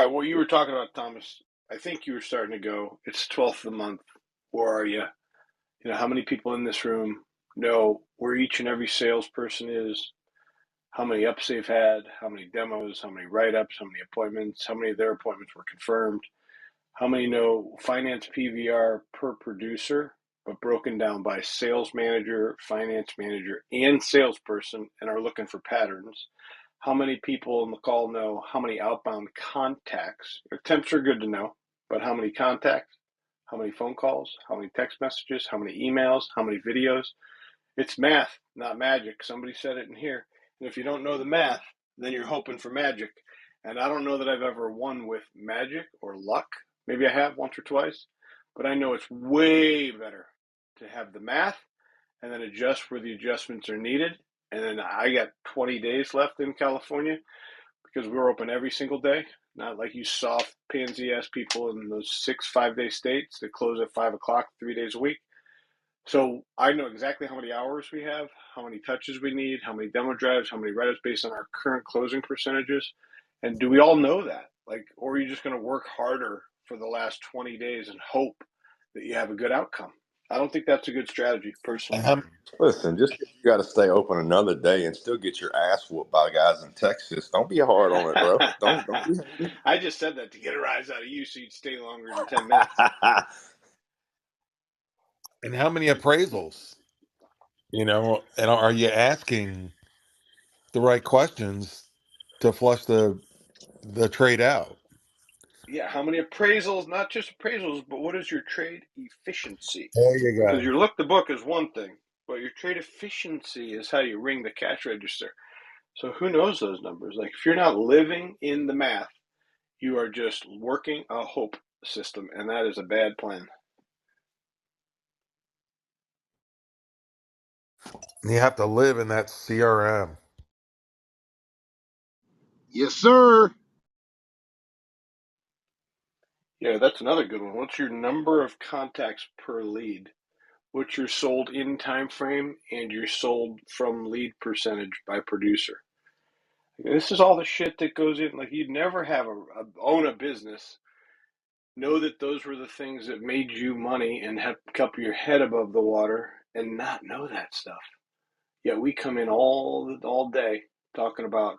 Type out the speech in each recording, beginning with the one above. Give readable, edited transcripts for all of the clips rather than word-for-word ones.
All right. Well, you were talking about Thomas. I think you were starting to go. It's 12th of the month. Where are you? How many people in this room know where each and every salesperson is, how many ups they've had, how many demos, how many write-ups, how many appointments, how many of their appointments were confirmed, how many know finance PVR per producer, but broken down by sales manager, finance manager, and salesperson, and are looking for patterns. How many people on the call know how many outbound contacts? Attempts are good to know, but how many contacts? How many phone calls? How many text messages? How many emails? How many videos? It's math, not magic. Somebody said it in here. And if you don't know the math, then you're hoping for magic. And I don't know that I've ever won with magic or luck. Maybe I have once or twice, but I know it's way better to have the math and then adjust where the adjustments are needed. And then I got 20 days left in California because we're open every single day. Not like you soft pansy ass people in those 5-day states that close at 5 o'clock 3 days a week. So I know exactly how many hours we have, how many touches we need, how many demo drives, how many write-ups based on our current closing percentages. And do we all know that? Or are you just going to work harder for the last 20 days and hope that you have a good outcome? I don't think that's a good strategy, personally. Listen, just 'cause you got to stay open another day and still get your ass whooped by guys in Texas. Don't be hard on it, bro. Don't be hating. I just said that to get a rise out of you so you'd stay longer than 10 minutes. And how many appraisals? And are you asking the right questions to flush the trade out? Yeah, how many appraisals, not just appraisals, but what is your trade efficiency? There you go. Because your look the book is one thing, but your trade efficiency is how you ring the cash register. So who knows those numbers? If you're not living in the math, you are just working a hope system, and that is a bad plan. You have to live in that CRM. Yes, sir. Yeah, that's another good one. What's your number of contacts per lead? What's your sold in time frame and your sold from lead percentage by producer? This is all the shit that goes in. You'd never own a business, know that those were the things that made you money and have kept your head above the water and not know that stuff. Yet we come in all day talking about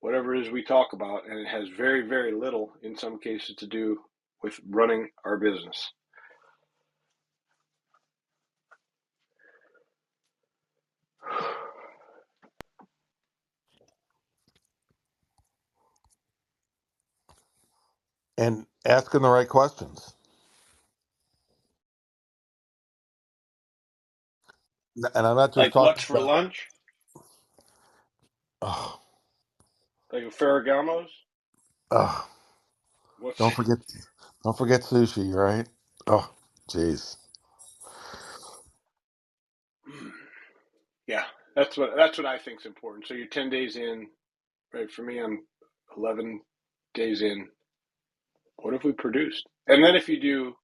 whatever it is we talk about, and it has very, very little, in some cases, to do with running our business. And asking the right questions. And I'm not just Like talking Lux for about. lunch, Oh, like Ferragamo's. oh, What's don't forget sushi, right? Oh, jeez. yeah, that's what I think is important. So you're 10 days in, right? For me, I'm 11 days in. What have we produced? And then if you do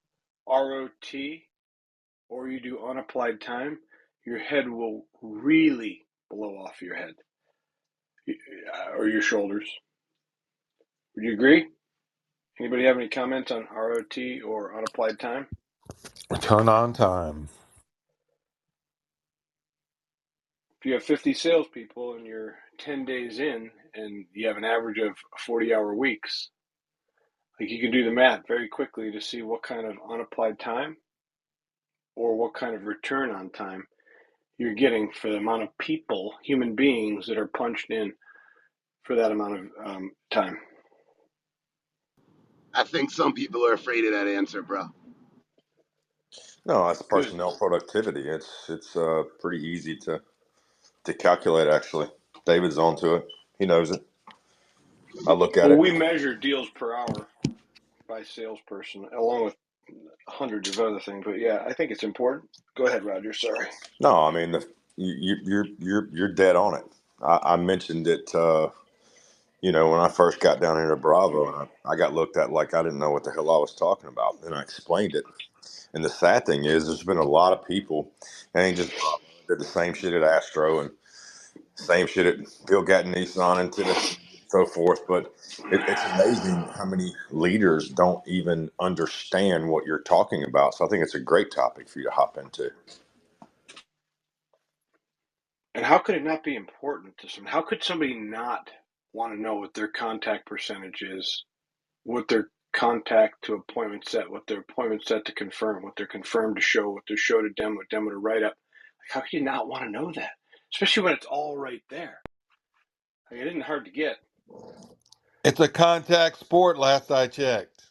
ROT or you do unapplied time, your head will really blow off your head or your shoulders. Would you agree? Anybody have any comments on ROT or unapplied time? Return on time. If you have 50 salespeople and you're 10 days in and you have an average of 40-hour weeks, you can do the math very quickly to see what kind of unapplied time or what kind of return on time you're getting for the amount of people, human beings, that are punched in for that amount of time. I think some people are afraid of that answer, bro. No, that's Good. personnel productivity. It's pretty easy to calculate. Actually, David's onto it. He knows it. I look at Well, it. we measure deals per hour by salesperson, along with hundreds of other things. But yeah, I think it's important. Go ahead, Roger. Sorry. No, I mean you're dead on it. I mentioned it. When I first got down here to Bravo, and I got looked at like I didn't know what the hell I was talking about, and I explained it. And the sad thing is, there's been a lot of people, and ain't just Bravo, did the same shit at Astro and same shit at Bill Gatt Nissan and to the so forth. But it's amazing how many leaders don't even understand what you're talking about. So I think it's a great topic for you to hop into. And how could it not be important to someone? How could somebody not want to know what their contact percentage is, what their contact to appointment set, what their appointment set to confirm, what they're confirmed to show, what they're show to demo to write up? Like, how could you not want to know that? Especially when it's all right there. I mean, it isn't hard to get. It's a contact sport, last I checked.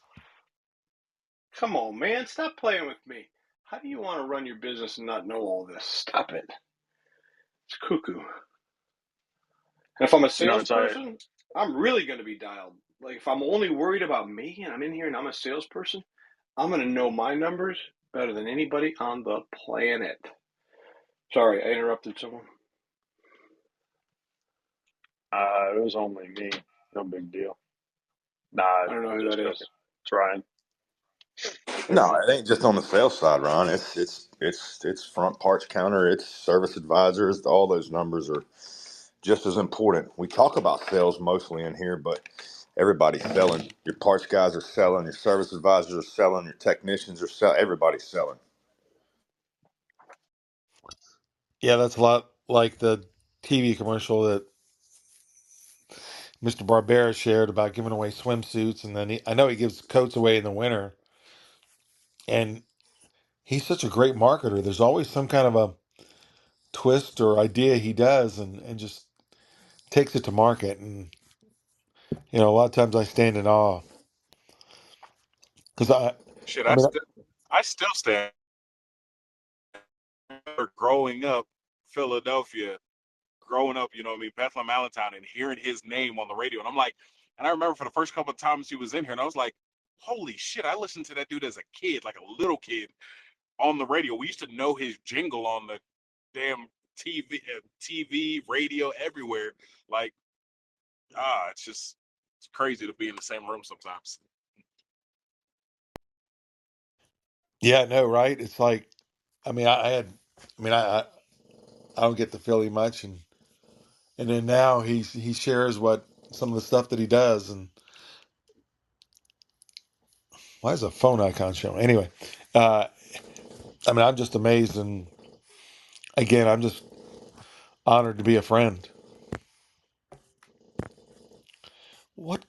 Come on, man, stop playing with me. How do you want to run your business and not know all this? Stop it. It's cuckoo. And if I'm a You know, it's like, salesperson, I'm really going to be dialed. Like, if I'm only worried about me and I'm in here and I'm a salesperson, I'm going to know my numbers better than anybody on the planet. Sorry, I interrupted someone. it was only me. No big deal. Nah, I don't know I'm who just that joking. is. It's Ryan. No, it ain't just on the sales side, Ron. It's front parts counter, it's service advisors. All those numbers are just as important. We talk about sales mostly in here, but everybody's selling. Your parts guys are selling. Your service advisors are selling. Your technicians are selling. Everybody's selling. Yeah, that's a lot like the TV commercial that Mr. Barbera shared about giving away swimsuits, and then I know he gives coats away in the winter, and he's such a great marketer. There's always some kind of a twist or idea he does, and just takes it to market. And a lot of times I stand in awe because Shit, I mean, I still stand growing up Philadelphia, growing up, you know what I mean, Bethlehem Allentown, and hearing his name on the radio. And I'm like, and I remember for the first couple of times he was in here, and I was like, holy shit, I listened to that dude as a kid, like a little kid on the radio. We used to know his jingle on the damn TV, radio, everywhere. Like, it's crazy to be in the same room sometimes. yeah, no, right? It's like, I mean, I don't get to Philly much, and then now he shares what some of the stuff that he does, and why is a phone icon showing? Anyway, uh, I mean, I'm just amazed, and again, I'm just honored to be a friend. What